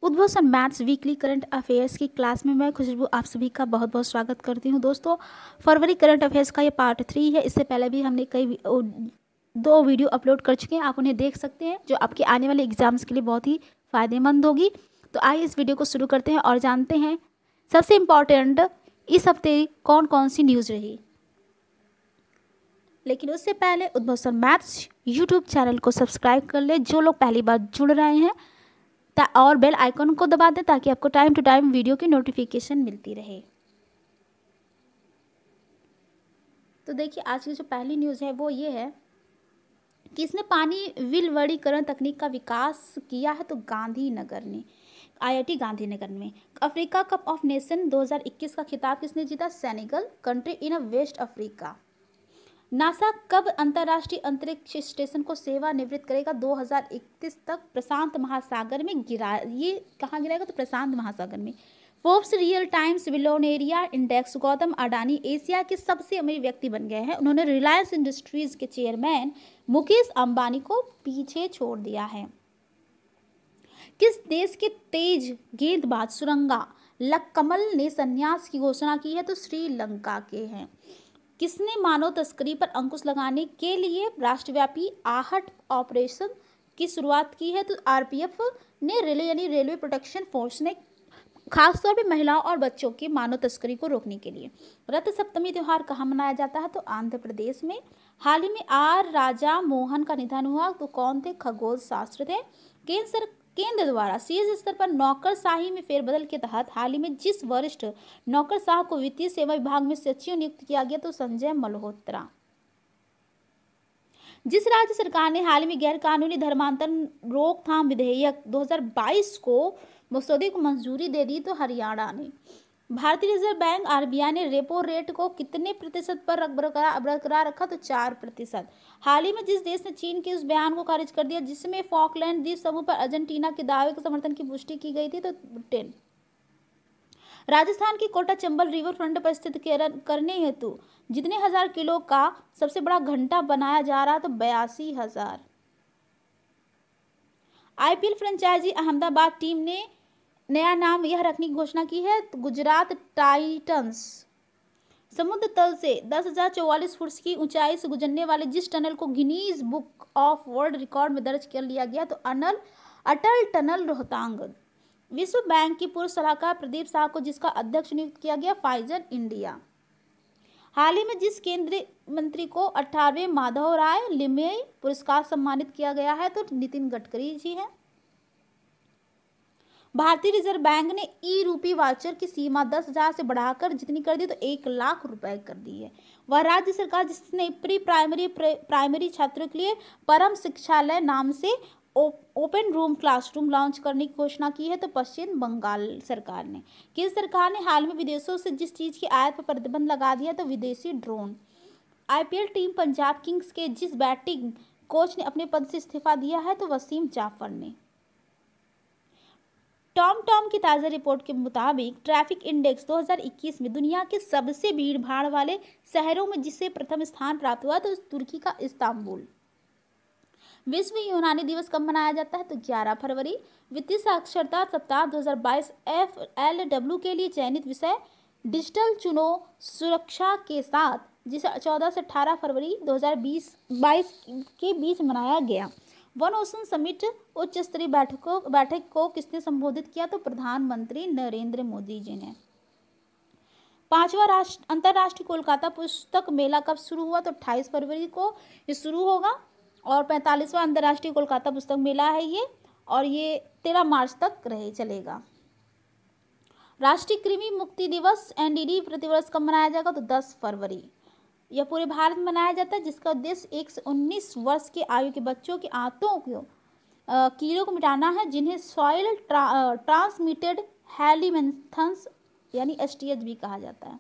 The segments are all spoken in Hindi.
उद्भव sir maths weekly current affairs की क्लास में मैं खुशबू आप सभी का बहुत बहुत स्वागत करती हूँ। दोस्तों, फरवरी करंट अफेयर्स का ये पार्ट 3 है। इससे पहले भी हमने दो वीडियो अपलोड कर चुके हैं, आप उन्हें देख सकते हैं, जो आपके आने वाले एग्जाम्स के लिए बहुत ही फ़ायदेमंद होगी। तो आइए इस वीडियो को शुरू करते हैं और जानते हैं सबसे इम्पॉर्टेंट इस हफ्ते कौन कौन सी न्यूज़ रही। लेकिन उससे पहले उद्भव सर मैथ्स यूट्यूब चैनल को सब्सक्राइब कर ले जो लोग पहली बार जुड़ रहे हैं, और बेल आइकन को दबा दें ताकि आपको टाइम टू टाइम वीडियो की नोटिफिकेशन मिलती रहे। तो देखिए, आज की जो पहली न्यूज़ है वो ये है कि इसने पानी विलवणीकरण तकनीक का विकास किया है। तो गांधीनगर ने, आईआईटी गांधीनगर में अफ्रीका कप ऑफ नेशन 2021 का खिताब किसने जीता? Senegal country in West Africa. NASA कब अंतर्राष्ट्रीय अंतरिक्ष स्टेशन को सेवानिवृत्त करेगा? 2031 तक। प्रशांत महासागर में गिरा, ये कहाँ गिराएगा? तो प्रशांत महासागर में। Forbes real times billionaire index, Gautam Adani Asia के सबसे अमीर व्यक्ति बन गए हैं। उन्होंने रिलायंस इंडस्ट्रीज के चेयरमैन मुकेश अंबानी को पीछे छोड़ दिया है। किस देश के तेज गेंदबाज सुरंगा लक्कमल ने संन्यास की घोषणा की है? तो श्रीलंका के हैं। किसने मानव तस्करी पर अंकुश लगाने के लिए राष्ट्रव्यापी आहट ऑपरेशन की शुरुआत की है? तो आरपीएफ ने, रेलवे प्रोटेक्शन फोर्स ने, खासतौर पे महिलाओं और बच्चों की मानव तस्करी को रोकने के लिए। रथ सप्तमी त्योहार कहाँ मनाया जाता है? तो आंध्र प्रदेश में। हाल ही में आर राजा मोहन का निधन हुआ। तो कौन थे? खगोल शास्त्र थे। केंद्र द्वारा शीर्ष स्तर पर नौकरशाही में फेरबदल के तहत हाल ही में जिस वरिष्ठ नौकरशाह को वित्तीय सेवा विभाग में सचिव नियुक्त किया गया, तो संजय मल्होत्रा। जिस राज्य सरकार ने हाल ही में गैर कानूनी धर्मांतरण रोकथाम विधेयक 2022 को मसौदे को मंजूरी दे दी? तो हरियाणा ने। भारतीय रिजर्व बैंक आरबीआई ने रेपो रेट को कितने प्रतिशत पर बरकरार रखा? तो 4%। हाल ही में जिस देश ने चीन के उस बयान को खारिज कर दिया जिसमें फॉकलैंड द्वीप समूह पर अर्जेंटीना के दावे के समर्थन की पुष्टि की गई थी? तो ब्रिटेन। राजस्थान की कोटा चंबल रिवर फ्रंट पर स्थित करने हेतु जितने हजार किलो का सबसे बड़ा घंटा बनाया जा रहा है? तो 82,000। आईपीएल फ्रेंचाइजी अहमदाबाद टीम ने नया नाम यह रखने की घोषणा की है, तो गुजरात टाइटंस। समुद्र तल से 10,044 फुट की ऊंचाई से गुजरने वाले जिस टनल को Guinness book of world record में दर्ज कर लिया गया, तो अटल टनल रोहतांग। विश्व बैंक की पूर्व सलाहकार प्रदीप शाह को जिसका अध्यक्ष नियुक्त किया गया? Pfizer India. हाल ही में जिस केंद्रीय मंत्री को 18वें माधव राय लिमये पुरस्कार सम्मानित किया गया है? तो नितिन गडकरी जी हैं। भारतीय रिजर्व बैंक ने ई रूपी वाउचर की सीमा 10,000 से बढ़ाकर जितनी कर दी? तो 1,00,000 रुपए कर दी है। वह राज्य सरकार जिसने प्री प्राइमरी छात्रों के लिए परम शिक्षालय नाम से ओपन रूम क्लासरूम लॉन्च करने की घोषणा की है? तो पश्चिम बंगाल सरकार ने। केंद्र सरकार ने हाल में विदेशों से जिस चीज की आयात पर प्रतिबंध लगा दिया? तो विदेशी drone. IPL team Punjab Kings के जिस बैटिंग कोच ने अपने पद से इस्तीफा दिया है? तो वसीम जाफर ने। टॉम की ताज़ा रिपोर्ट के मुताबिक ट्रैफिक इंडेक्स 2021 में दुनिया के सबसे भीड़ भाड़ वाले शहरों में जिसे प्रथम स्थान प्राप्त हुआ, तो तुर्की का इस्तांबुल। विश्व यूनानी दिवस कब मनाया जाता है? तो 11 फरवरी। वित्तीय साक्षरता सप्ताह 2022 FLW के लिए चयनित विषय डिजिटल चुनो सुरक्षा के साथ, जिसे 14 से 18 फरवरी 2022 के बीच मनाया गया। वन ओशन समिट उच्च स्तरीय बैठक को किसने संबोधित किया? तो प्रधानमंत्री नरेंद्र मोदी जी ने। 5वां अंतर्राष्ट्रीय कोलकाता पुस्तक मेला कब शुरू हुआ? तो 28 फरवरी को ये शुरू होगा, और 45वां अंतर्राष्ट्रीय कोलकाता पुस्तक मेला है ये, और ये 13 मार्च तक चलेगा। राष्ट्रीय कृमि मुक्ति दिवस NDD प्रतिवर्ष कब मनाया जाएगा? तो 10 फरवरी। यह पूरे भारत में मनाया जाता है, जिसका उद्देश्य 1 से 19 वर्ष की आयु के बच्चों के आंतों को कीड़ों को मिटाना है, जिन्हें सॉइल ट्रांसमिटेड हेलिमेंथस यानी STH भी कहा जाता है।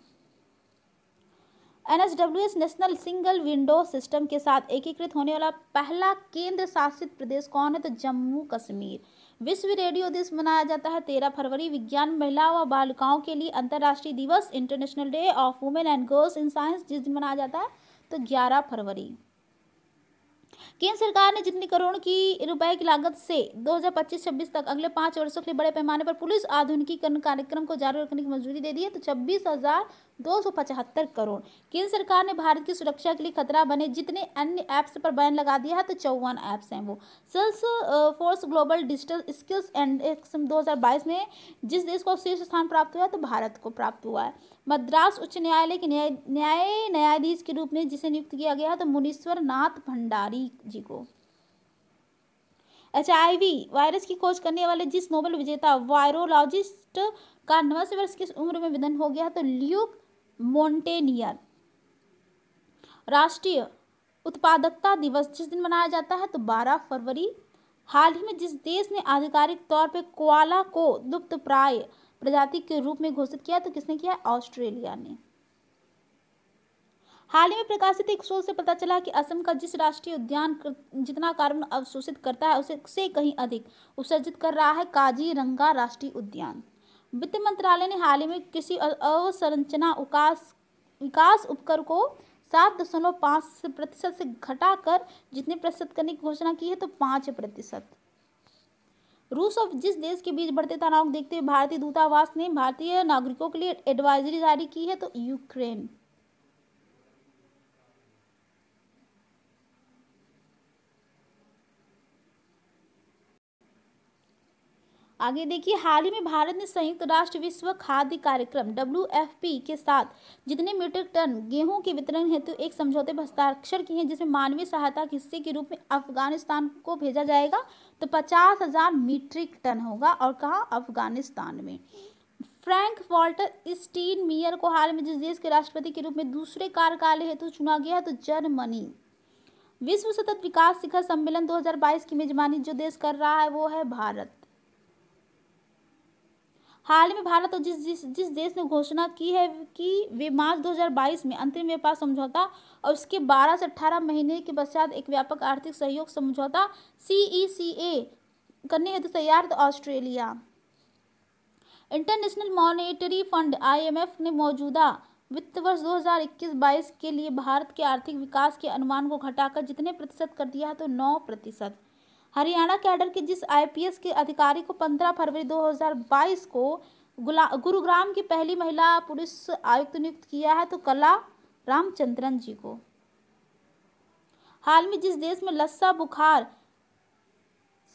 NSWS national single window system के साथ एकीकृत होने वाला पहला केंद्र शासित प्रदेश कौन है? तो जम्मू कश्मीर। विश्व रेडियो दिवस मनाया जाता है 13 फरवरी। विज्ञान, महिला व बालिकाओं के लिए अंतर्राष्ट्रीय दिवस international day of women and girls in science जिस दिन मनाया जाता है? तो 11 फरवरी। केंद्र सरकार ने जितनी करोड़ की रुपए की लागत से 2025-26 तक अगले 5 वर्षों के लिए बड़े पैमाने पर पुलिस आधुनिकीकरण कार्यक्रम को जारी रखने की मंजूरी दे दी है, तो 26,275 करोड़। केंद्र सरकार ने भारत की सुरक्षा के लिए खतरा बने जितने अन्य ऐप्स पर बैन लगा दिया है, तो 54 ऐप्स हैं वो। Salesforce global digital skills index 2022 में जिस देश को शीर्ष स्थान प्राप्त हुआ है, तो भारत को प्राप्त हुआ है। मद्रास उच्च न्यायालय के न्यायाधीश के रूप में जिसे नियुक्त किया गया है, तो मुनीश्वर नाथ भंडारी जी को। HIV वायरस की खोज करने वाले जिस नोबेल विजेता वायरोलॉजिस्ट का 89 वर्ष की उम्र में निधन हो गया है, तो ल्यूक मोंटेनियर। राष्ट्रीय उत्पादकता दिवस जिस दिन मनाया जाता है, तो 12 फरवरी। हाल ही में जिस देश ने आधिकारिक तौर पर कोआला को लुप्तप्राय प्रजाति के रूप में घोषित किया, तो किसने किया? ऑस्ट्रेलिया ने। हाल ही में प्रकाशित एक शोध से पता चला कि असम का जिस राष्ट्रीय उद्यान जितना कार्बन अवशोषित करता है उससे कहीं अधिक उत्सर्जित कर रहा है काजीरंगा राष्ट्रीय उद्यान। वित्त मंत्रालय ने हाल ही में कृषि अवसंरचना विकास उपकर को 7.5% से घटाकर जितने प्रतिशत करने की घोषणा की है, तो 5%। रूस और जिस देश के बीच बढ़ते तनाव को देखते हुए भारतीय दूतावास ने भारतीय नागरिकों के लिए एडवाइजरी जारी की है, तो यूक्रेन। आगे देखिए, हाल ही में भारत ने संयुक्त राष्ट्र विश्व खाद्य कार्यक्रम WFP के साथ जितने मीट्रिक टन गेहूं के वितरण हेतु एक समझौते पर हस्ताक्षर किए हैं, जिसमें मानवीय सहायता के हिस्से के रूप में अफगानिस्तान को भेजा जाएगा, तो 50,000 मीट्रिक टन होगा। और कहाँ? अफगानिस्तान में। फ्रैंक वॉल्टर स्टीनमियर को हाल में जिस देश के राष्ट्रपति के रूप में दूसरे कार्यकाल हेतु चुना गया है, तो जर्मनी। विश्व सतत विकास शिखर सम्मेलन 2022 की मेजबानी जो देश कर रहा है, वो है भारत। हाल में भारत और जिस देश ने घोषणा की है कि वे मार्च 2022 में अंतरिम व्यापार समझौता और उसके 12 से 18 महीने के पश्चात एक व्यापक आर्थिक सहयोग समझौता CECA करने हेतु तैयार, तो Australia. International monetary fund IMF ने मौजूदा वित्त वर्ष 2021-22 के लिए भारत के आर्थिक विकास के अनुमान को घटाकर जितने प्रतिशत कर दिया है, तो 9%। हरियाणा कैडर के जिस IPS के अधिकारी को 15 फरवरी 2022 को गुरुग्राम की पहली महिला पुलिस आयुक्त नियुक्त किया है, तो कला रामचंद्रन जी को। हाल में जिस देश में लस्सा बुखार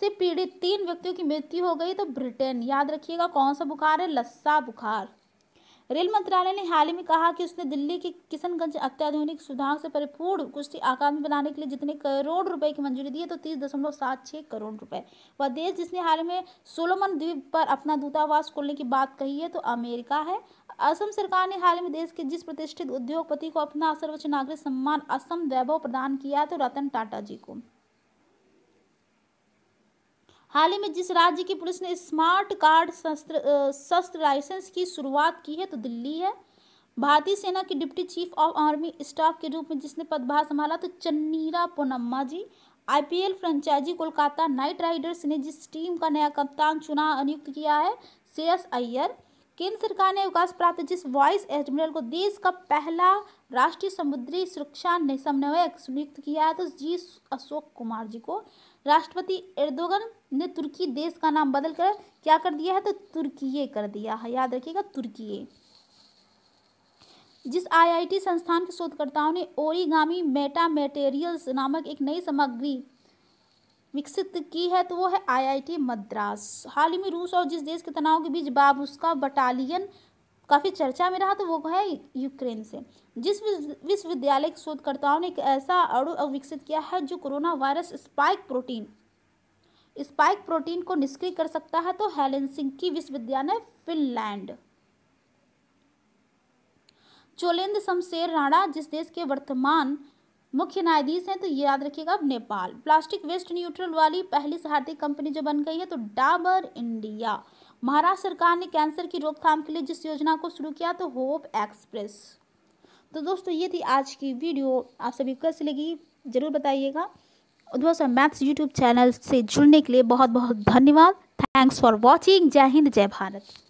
से पीड़ित 3 व्यक्तियों की मृत्यु हो गई, तो ब्रिटेन। याद रखिएगा कौन सा बुखार है? लस्सा बुखार। रेल मंत्रालय ने हाल ही में कहा कि उसने दिल्ली के किशनगंज अत्याधुनिक सुविधाओं से परिपूर्ण कुश्ती अकादमी बनाने के लिए जितने करोड़ रुपए की मंजूरी दी है, तो 30.76 करोड़ रुपए। वह देश जिसने हाल में सोलोमन द्वीप पर अपना दूतावास खोलने की बात कही है, तो अमेरिका है। असम सरकार ने हाल में देश के जिस प्रतिष्ठित उद्योगपति को अपना सर्वोच्च नागरिक सम्मान असम वैभव प्रदान किया है, तो रतन टाटा जी को। हाल ही में जिस राज्य की पुलिस ने स्मार्ट कार्ड शस्त्र लाइसेंस की शुरुआत की है, तो दिल्ली है। भारतीय सेना की deputy chief of army staff के रूप में जिसने पदभार संभाला, तो Channira Ponnamma ji. IPL franchise Kolkata Knight Riders ने जिस टीम का नया कप्तान नियुक्त किया है, श्रेयस अय्यर। केंद्र सरकार ने अवकाश प्राप्त जिस वाइस एडमिरल को देश का पहला राष्ट्रीय समुद्री सुरक्षा समन्वयक नियुक्त किया है, तो जी अशोक कुमार जी को। राष्ट्रपति एर्दोगन ने तुर्की देश का नाम बदलकर क्या कर दिया है, तो तुर्कीये कर दिया है। याद रखिएगा, तुर्कीये। जिस IIT संस्थान के शोधकर्ताओं ने ओरिगामी मेटा मटेरियल्स नामक एक नई सामग्री विकसित की है, तो वो है IIT मद्रास। हाल ही में रूस और जिस देश के तनाव के बीच बाबुस्का बटालियन काफ़ी चर्चा में रहा, तो वो है यूक्रेन से। जिस विश्वविद्यालय के शोधकर्ताओं ने एक ऐसा अणु विकसित किया है जो कोरोना वायरस स्पाइक प्रोटीन को निष्क्रिय कर सकता है, तो हेलसिंकी विश्वविद्यालय फिनलैंड। चोलेंद्र शमशेर राणा जिस देश के वर्तमान मुख्य न्यायाधीश हैं, तो याद रखिएगा नेपाल। प्लास्टिक वेस्ट न्यूट्रल वाली पहली भारतीय कंपनी जो बन गई है, तो डाबर इंडिया। महाराष्ट्र सरकार ने कैंसर की रोकथाम के लिए जिस योजना को शुरू किया, तो होप एक्सप्रेस। तो दोस्तों ये थी आज की वीडियो, आप सभी को कैसी लगी जरूर बताइएगा। उद्भव सर मैथ्स यूट्यूब चैनल से जुड़ने के लिए बहुत बहुत धन्यवाद। Thanks for watching. जय हिंद, जय भारत।